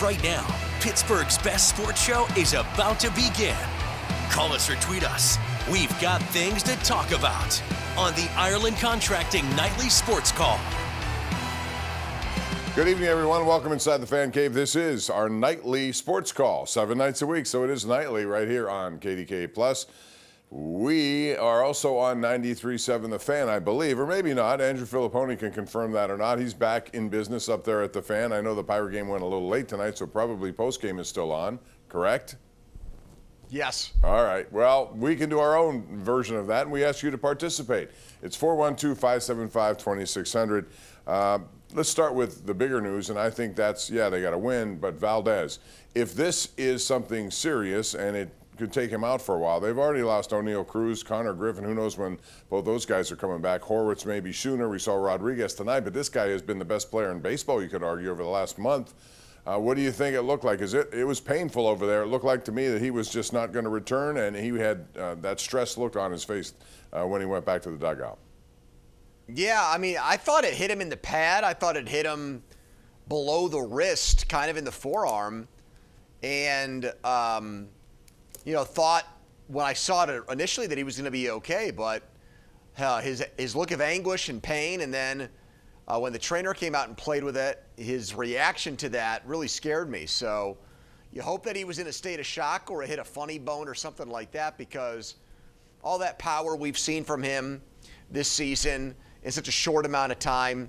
right now. Pittsburgh's best sports show is about to begin. Call us or tweet us. We've got things to talk about on the Ireland Contracting Nightly Sports Call. Good evening, everyone. Welcome inside the Fan Cave. This is our nightly sports call, 7 nights a week, so it is nightly right here on KDKA+. We are also on 93.7 The Fan, I believe, or maybe not. Andrew Fillipponi can confirm that or not. He's back in business up there at The Fan. I know the Pirate game went a little late tonight, so probably postgame is still on, correct? Yes. All right. Well, we can do our own version of that, and we ask you to participate. It's 412-575-2600. Let's start with the bigger news, and I think that's, yeah, they got to win, but Valdez. If this is something serious and it could take him out for a while, they've already lost O'Neal Cruz, Connor Griffin, who knows when both those guys are coming back. Horwitz, maybe Schooner. We saw Rodriguez tonight, but this guy has been the best player in baseball, you could argue, over the last month. What do you think it looked like? It was painful over there. It looked like to me that he was just not going to return, and he had that stress look on his face when he went back to the dugout. Yeah, I mean, I thought it hit him in the pad. I thought it hit him below the wrist, kind of in the forearm. And, thought when I saw it initially that he was going to be okay. But his look of anguish and pain, and then when the trainer came out and played with it, his reaction to that really scared me. So you hope that he was in a state of shock or it hit a funny bone or something like that, because all that power we've seen from him this season in such a short amount of time.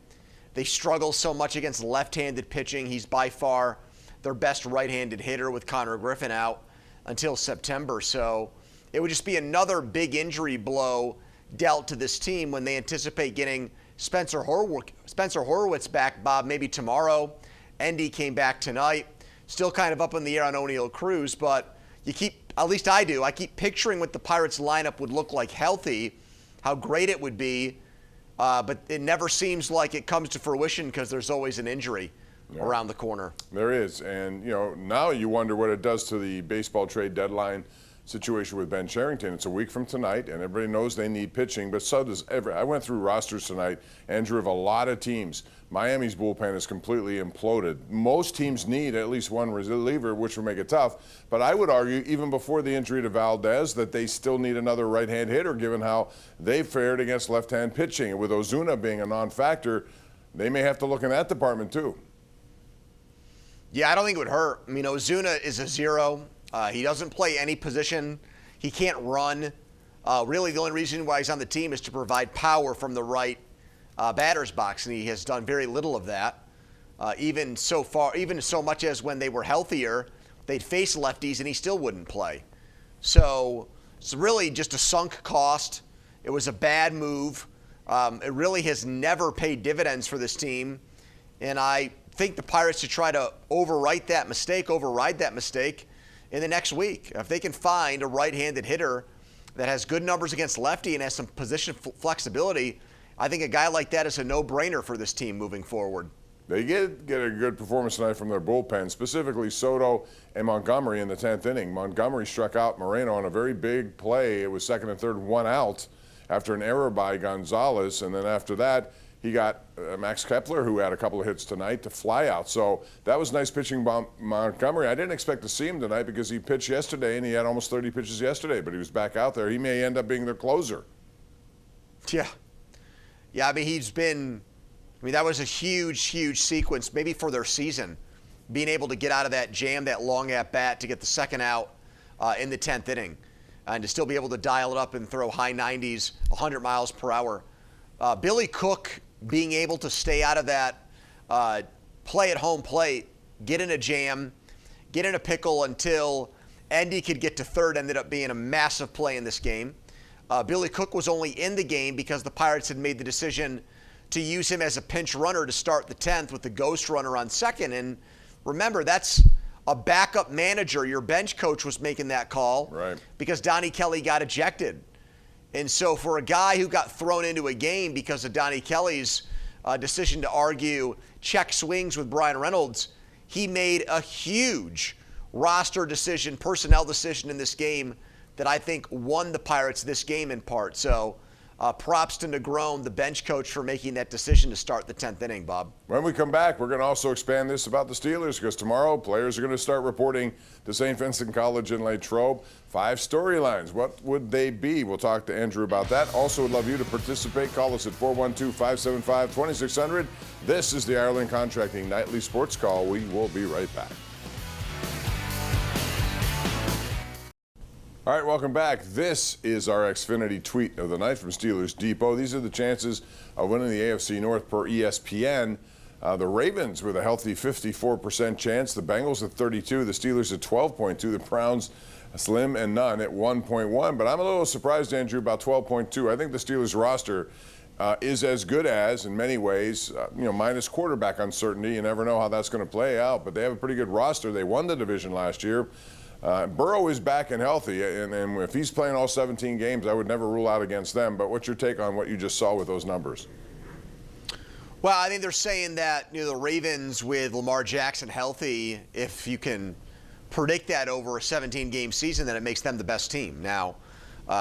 They struggle so much against left-handed pitching. He's by far their best right-handed hitter with Connor Griffin out until September. So it would just be another big injury blow dealt to this team when they anticipate getting Spencer Horwitz back, Bob, maybe tomorrow. Endy came back tonight. Still kind of up in the air on O'Neal Cruz, but at least I do, I keep picturing what the Pirates lineup would look like healthy, how great it would be. But it never seems like it comes to fruition because there's always an injury around the corner. There is. And, now you wonder what it does to the baseball trade deadline situation with Ben Cherington. It's a week from tonight, and everybody knows they need pitching, but so does I went through rosters tonight, Andrew, of a lot of teams. Miami's bullpen is completely imploded. Most teams need at least one reliever, which will make it tough. But I would argue, even before the injury to Valdez, that they still need another right-hand hitter, given how they fared against left-hand pitching. And with Ozuna being a non-factor, they may have to look in that department too. Yeah, I don't think it would hurt. I mean, Ozuna is a zero. He doesn't play any position. He can't run. Really, the only reason why he's on the team is to provide power from the right batter's box, and he has done very little of that. Even so much as when they were healthier, they'd face lefties, and he still wouldn't play. So it's really just a sunk cost. It was a bad move. It really has never paid dividends for this team, and I think the Pirates should try to override that mistake in the next week. If they can find a right-handed hitter that has good numbers against lefty and has some position flexibility, I think a guy like that is a no-brainer for this team moving forward. They get a good performance tonight from their bullpen, specifically Soto and Montgomery in the 10th inning. Montgomery struck out Moreno on a very big play. It was second and third, one out after an error by Gonzalez, and then after that, he got Max Kepler, who had a couple of hits tonight, to fly out. So that was nice pitching by Montgomery. I didn't expect to see him tonight because he pitched yesterday, and he had almost 30 pitches yesterday, but he was back out there. He may end up being their closer. Yeah. Yeah, I mean, that was a huge sequence, maybe for their season, being able to get out of that jam, that long at-bat, to get the second out in the 10th inning, and to still be able to dial it up and throw high 90s, 100 miles per hour. Billy Cook being able to stay out of that play-at-home plate, get in a jam, get in a pickle until Endy could get to third, ended up being a massive play in this game. Billy Cook was only in the game because the Pirates had made the decision to use him as a pinch runner to start the 10th with the ghost runner on second. And remember, that's a backup manager. Your bench coach was making that call, right, because Donnie Kelly got ejected. And so for a guy who got thrown into a game because of Donnie Kelly's decision to argue check swings with Brian Reynolds, he made a huge roster decision, personnel decision in this game that I think won the Pirates this game in part. So props to Negron, the bench coach, for making that decision to start the 10th inning, Bob. When we come back, we're going to also expand this about the Steelers, because tomorrow players are going to start reporting to St. Vincent College in Latrobe. 5 storylines. What would they be? We'll talk to Andrew about that. Also would love you to participate. Call us at 412-575-2600. This is the Ireland Contracting Nightly Sports Call. We will be right back. All right, welcome back. This is our Xfinity tweet of the night from Steelers Depot. These are the chances of winning the AFC North per ESPN. The Ravens with a healthy 54% chance. The Bengals at 32. The Steelers at 12.2. The Browns slim and none at 1.1. But I'm a little surprised, Andrew, about 12.2. I think the Steelers roster is as good as, in many ways, minus quarterback uncertainty. You never know how that's going to play out. But they have a pretty good roster. They won the division last year. Burrow is back and healthy, and if he's playing all 17 games, I would never rule out against them. But what's your take on what you just saw with those numbers? Well, I think they're saying that the Ravens with Lamar Jackson healthy, if you can predict that over a 17-game season, then it makes them the best team. Now,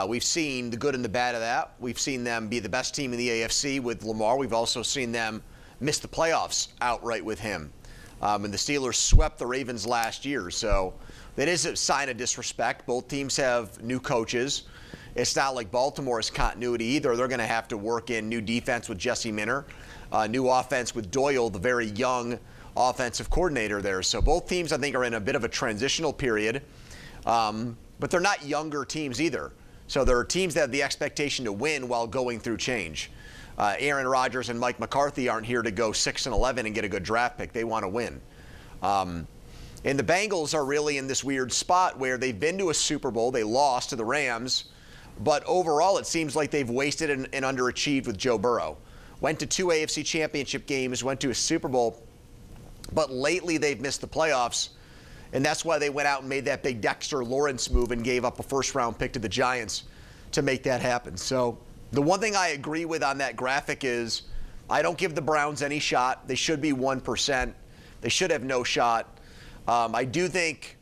we've seen the good and the bad of that. We've seen them be the best team in the AFC with Lamar. We've also seen them miss the playoffs outright with him. And the Steelers swept the Ravens last year, so that is a sign of disrespect. Both teams have new coaches. It's not like Baltimore's continuity either. They're going to have to work in new defense with Jesse Minter, new offense with Doyle, the very young offensive coordinator there. So both teams, I think, are in a bit of a transitional period. But they're not younger teams either. So there are teams that have the expectation to win while going through change. Aaron Rodgers and Mike McCarthy aren't here to go 6-11 and get a good draft pick. They want to win. And the Bengals are really in this weird spot where they've been to a Super Bowl. They lost to the Rams. But overall, it seems like they've wasted and underachieved with Joe Burrow. Went to 2 AFC championship games, went to a Super Bowl. But lately, they've missed the playoffs. And that's why they went out and made that big Dexter Lawrence move and gave up a first-round pick to the Giants to make that happen. So the one thing I agree with on that graphic is I don't give the Browns any shot. They should be 1%. They should have no shot. I do think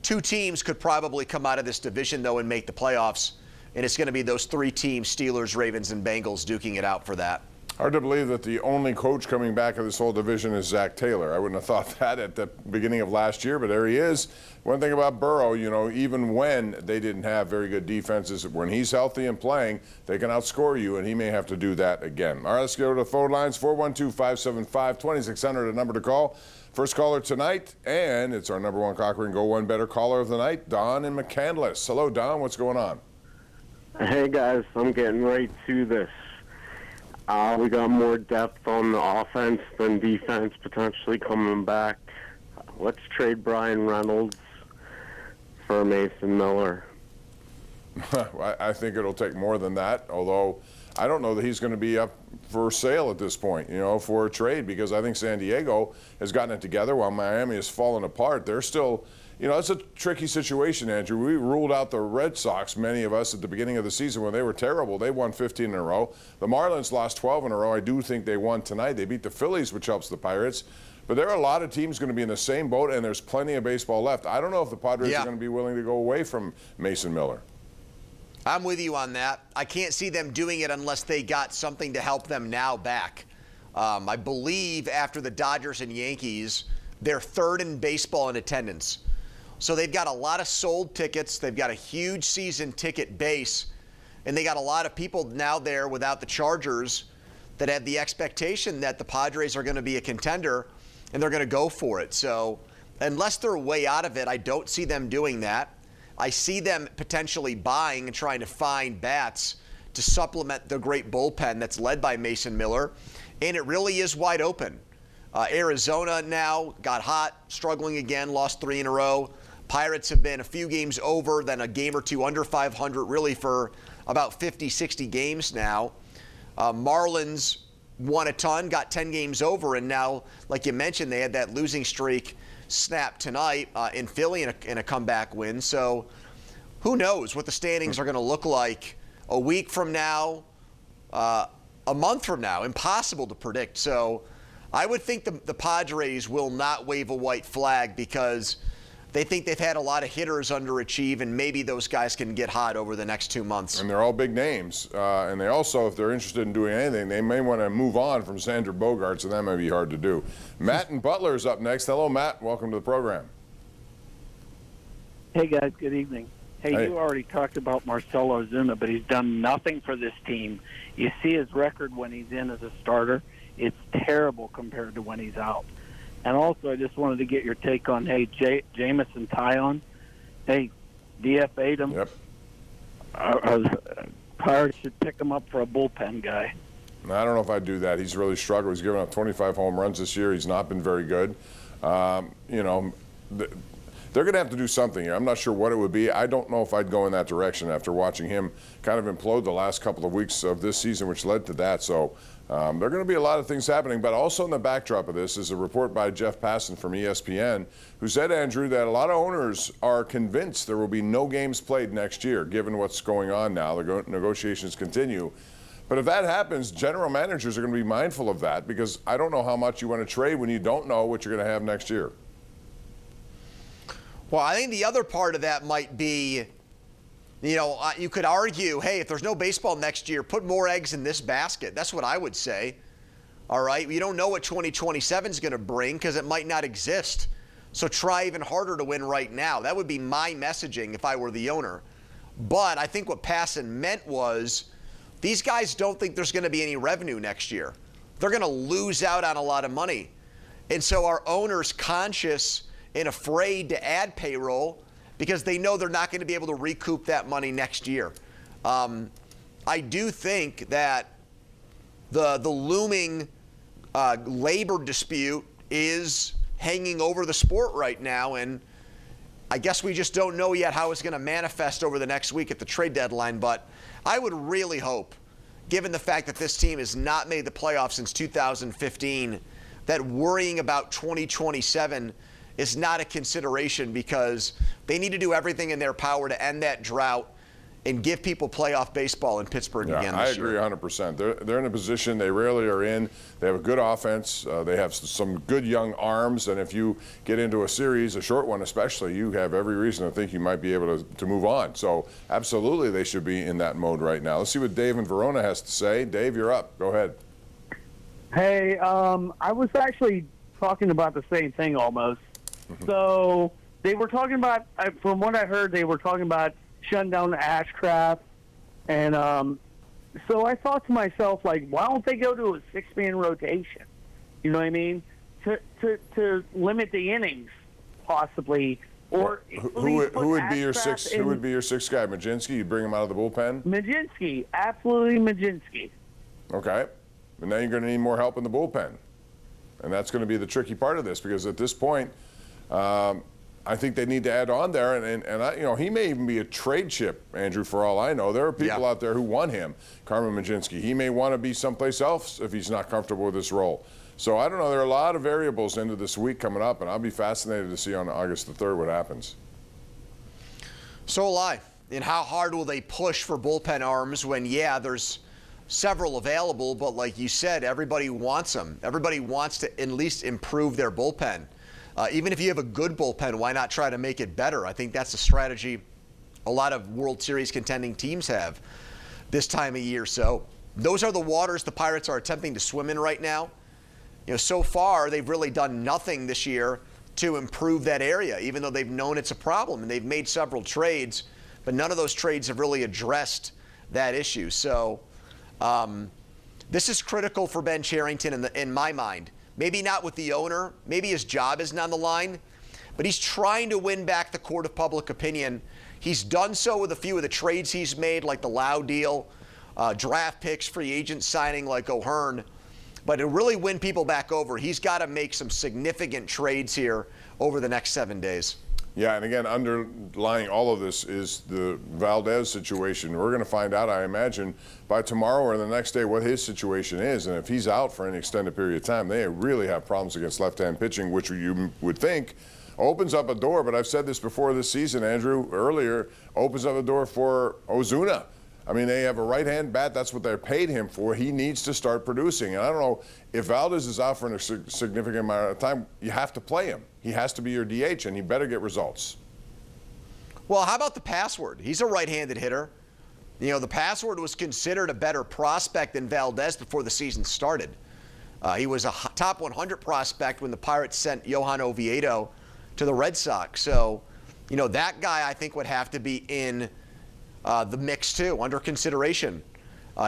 2 teams could probably come out of this division, though, and make the playoffs. And it's going to be those 3 teams, Steelers, Ravens, and Bengals, duking it out for that. Hard to believe that the only coach coming back of this whole division is Zach Taylor. I wouldn't have thought that at the beginning of last year, but there he is. One thing about Burrow, even when they didn't have very good defenses, when he's healthy and playing, they can outscore you, and he may have to do that again. All right, let's go to the phone lines. 412-575-2600, a number to call. First caller tonight, and it's our number 1 Cocker and Go One Better caller of the night, Don in McCandless. Hello, Don. What's going on? Hey, guys. I'm getting right to this. We got more depth on the offense than defense potentially coming back. Let's trade Brian Reynolds for Mason Miller. I think it'll take more than that, although I don't know that he's going to be up for sale at this point, for a trade, because I think San Diego has gotten it together while Miami has fallen apart. They're still, it's a tricky situation, Andrew. We ruled out the Red Sox, many of us, at the beginning of the season when they were terrible. They won 15 in a row. The Marlins lost 12 in a row. I do think they won tonight. They beat the Phillies, which helps the Pirates. But there are a lot of teams going to be in the same boat, and there's plenty of baseball left. I don't know if the Padres are going to be willing to go away from Mason Miller. I'm with you on that. I can't see them doing it unless they got something to help them now back. I believe after the Dodgers and Yankees, they're 3rd in baseball in attendance. So they've got a lot of sold tickets. They've got a huge season ticket base. And they got a lot of people now there without the Chargers that have the expectation that the Padres are going to be a contender and they're going to go for it. So unless they're way out of it, I don't see them doing that. I see them potentially buying and trying to find bats to supplement the great bullpen that's led by Mason Miller. And it really is wide open. Arizona now got hot, struggling again, lost 3 in a row. Pirates have been a few games over, then a game or 2 under 500, really for about 50, 60 games now. Marlins won a ton, got 10 games over, and now, like you mentioned, they had that losing streak snap tonight in Philly in a comeback win. So who knows what the standings are going to look like a week from now, a month from now. Impossible to predict. So I would think the Padres will not wave a white flag because they think they've had a lot of hitters underachieve, and maybe those guys can get hot over the next 2 months. And they're all big names. And they also, if they're interested in doing anything, they may want to move on from Xander Bogaerts, and that may be hard to do. Matt and Butler is up next. Hello, Matt. Welcome to the program. Hey, guys. Good evening. Hey, you already talked about Marcell Ozuna, but he's done nothing for this team. You see his record when he's in as a starter. It's terrible compared to when he's out. And also, I just wanted to get your take on, hey, Jamison Tyon. Hey, DFA'd him. Yep. Pirates should pick him up for a bullpen guy. I don't know if I'd do that. He's really struggled. He's given up 25 home runs this year. He's not been very good. They're going to have to do something here. I'm not sure what it would be. I don't know if I'd go in that direction after watching him kind of implode the last couple of weeks of this season, which led to that. So there are going to be a lot of things happening. But also in the backdrop of this is a report by Jeff Passan from ESPN, who said, Andrew, that a lot of owners are convinced there will be no games played next year, given what's going on now. The negotiations continue. But if that happens, general managers are going to be mindful of that, because I don't know how much you want to trade when you don't know what you're going to have next year. Well, I think the other part of that might be, you could argue, hey, if there's no baseball next year, put more eggs in this basket. That's what I would say. All right? You don't know what 2027 is going to bring because it might not exist. So try even harder to win right now. That would be my messaging if I were the owner. But I think what Passan meant was these guys don't think there's going to be any revenue next year. They're going to lose out on a lot of money. And so our owners conscious and afraid to add payroll because they know they're not going to be able to recoup that money next year. I do think that the looming labor dispute is hanging over the sport right now, and I guess we just don't know yet how it's going to manifest over the next week at the trade deadline. But I would really hope, given the fact that this team has not made the playoffs since 2015, that worrying about 2027 is not a consideration, because they need to do everything in their power to end that drought and give people playoff baseball in Pittsburgh again this year. I agree 100%. They're in a position they rarely are in. They have a good offense. They have some good young arms. And if you get into a series, a short one especially, you have every reason to think you might be able to move on. So absolutely they should be in that mode right now. Let's see what Dave in Verona has to say. Dave, you're up. Go ahead. Hey, I was actually talking about the same thing almost. So they were talking about, from what I heard, they were talking about shutting down the Ashcraft. And so I thought to myself, like, why don't they go to a six-man rotation? You know what I mean? To limit the innings, possibly. Or who would be your sixth? Who would be your sixth guy? Majinski? You'd bring him out of the bullpen? Majinski, absolutely Majinski. Okay, but now you're going to need more help in the bullpen, and that's going to be the tricky part of this, because at this point, I think they need to add on there, and he may even be a trade chip, Andrew, for all I know. There are people out there who want him, Carmen Majinski. He may want to be someplace else if he's not comfortable with this role. So I don't know. There are a lot of variables into this week coming up, and I'll be fascinated to see on August the 3rd what happens. So will I. And how hard will they push for bullpen arms when, there's several available, but like you said, everybody wants them. Everybody wants to at least improve their bullpen. Even if you have a good bullpen, why not try to make it better? I think that's a strategy a lot of World Series contending teams have this time of year. So those are the waters the Pirates are attempting to swim in right now. So far, they've really done nothing this year to improve that area, even though they've known it's a problem. And they've made several trades, but none of those trades have really addressed that issue. So this is critical for Ben Cherington in my mind. Maybe not with the owner. Maybe his job isn't on the line. But he's trying to win back the court of public opinion. He's done so with a few of the trades he's made, like the Lau deal, draft picks, free agent signing like O'Hearn. But to really win people back over, he's got to make some significant trades here over the next 7 days. Yeah, and again, underlying all of this is the Valdez situation. We're going to find out, I imagine, by tomorrow or the next day what his situation is. And if he's out for any extended period of time, they really have problems against left-hand pitching, which you would think opens up a door. But I've said this before this season, Andrew, earlier, opens up a door for Ozuna. I mean, they have a right-hand bat. That's what they're paid him for. He needs to start producing. And I don't know, if Valdez is out for a significant amount of time, you have to play him. He has to be your DH, and he better get results. Well, how about the password? He's a right-handed hitter. You know, the password was considered a better prospect than Valdez before the season started. He was a top 100 prospect when the Pirates sent Johan Oviedo to the Red Sox. So, you know, that guy I think would have to be in the mix too, under consideration.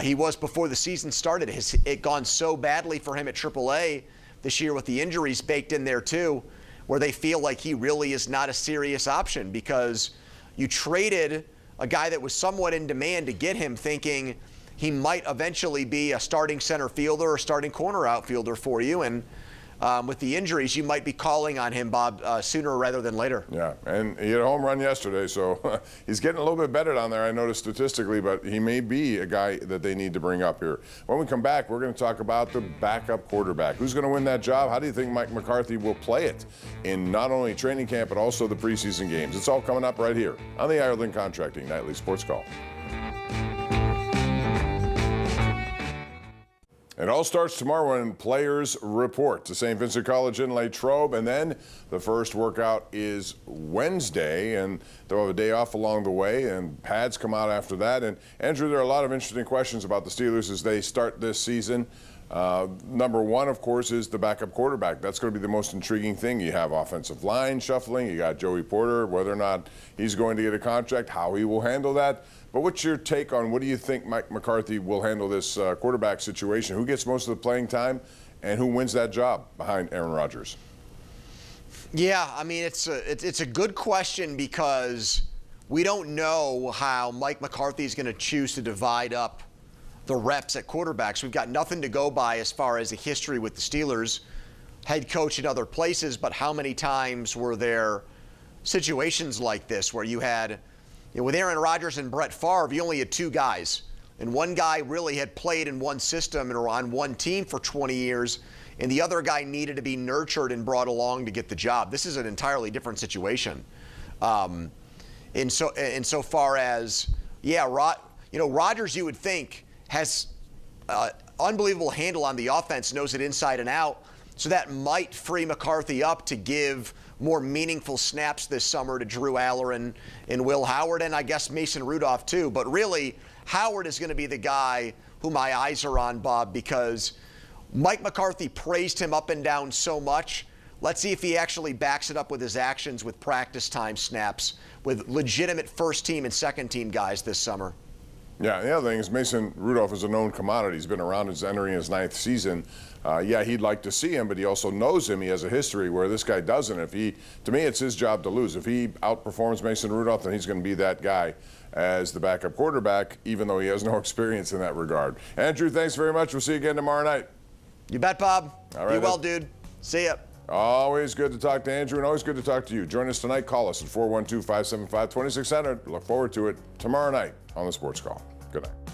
He was before the season started. It gone so badly for him at AAA this year with the injuries baked in there too, where they feel like he really is not a serious option because you traded a guy that was somewhat in demand to get him, thinking he might eventually be a starting center fielder or starting corner outfielder for you. And with the injuries, you might be calling on him, Bob, sooner rather than later. Yeah, and he had a home run yesterday, so he's getting a little bit better down there, I noticed statistically, but he may be a guy that they need to bring up here. When we come back, we're going to talk about the backup quarterback. Who's going to win that job? How do you think Mike McCarthy will play it in not only training camp, but also the preseason games? It's all coming up right here on the Ireland Contracting Nightly Sports Call. It all starts tomorrow when players report to St. Vincent College in Latrobe, and then the first workout is Wednesday, and they'll have a day off along the way, and pads come out after that. And Andrew, there are a lot of interesting questions about the Steelers as they start this season. Number one, of course, is the backup quarterback. That's going to be the most intriguing thing. You have offensive line shuffling. You got Joey Porter, whether or not he's going to get a contract, how he will handle that. But what's your take on what do you think Mike McCarthy will handle this quarterback situation? Who gets most of the playing time and who wins that job behind Aaron Rodgers? Yeah, I mean, it's a good question because we don't know how Mike McCarthy is going to choose to divide up the reps at quarterbacks. We've got nothing to go by as far as a history with the Steelers, head coach in other places, but how many times were there situations like this where you had, with Aaron Rodgers and Brett Favre, you only had two guys. And one guy really had played in one system and on one team for 20 years, and the other guy needed to be nurtured and brought along to get the job. This is an entirely different situation. Insofar as, Rodgers, you would think, has unbelievable handle on the offense, knows it inside and out, so that might free McCarthy up to give more meaningful snaps this summer to Drew Aller and Will Howard, and I guess Mason Rudolph too. But really, Howard is going to be the guy who my eyes are on, Bob, because Mike McCarthy praised him up and down so much. Let's see if he actually backs it up with his actions with practice time snaps with legitimate first-team and second-team guys this summer. Yeah, the other thing is Mason Rudolph is a known commodity. He's been around, he's entering his 9th season. He'd like to see him, but he also knows him. He has a history where this guy doesn't. To me, it's his job to lose. If he outperforms Mason Rudolph, then he's going to be that guy as the backup quarterback, even though he has no experience in that regard. Andrew, thanks very much. We'll see you again tomorrow night. You bet, Bob. All right, be well, dude. See ya. Always good to talk to Andrew and always good to talk to you. Join us tonight. Call us at 412-575-2600. Look forward to it tomorrow night on the Sports Call. Good night.